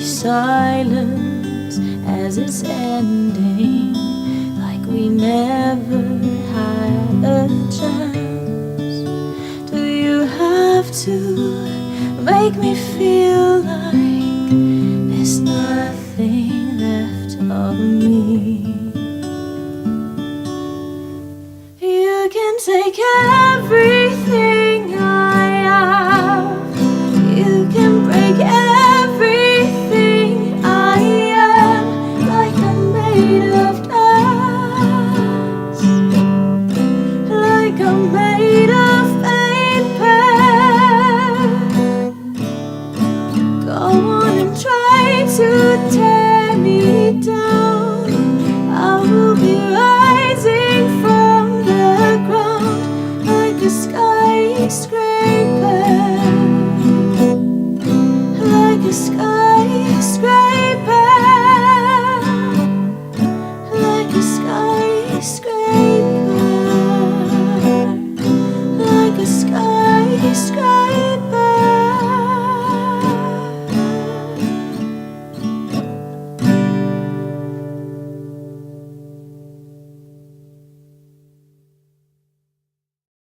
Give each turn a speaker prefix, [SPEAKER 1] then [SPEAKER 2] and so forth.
[SPEAKER 1] silence as it's ending, like we never had a chance. Do you have to make me feel like there's nothing left of me? You can take everything I have, you can break everything I am, like I'm made of glass, like I'm made of paper. Go on and try to tear me down, I will be rising from the ground like a skyscraper, like a skyscraper, like a skyscraper, like a skyscraper.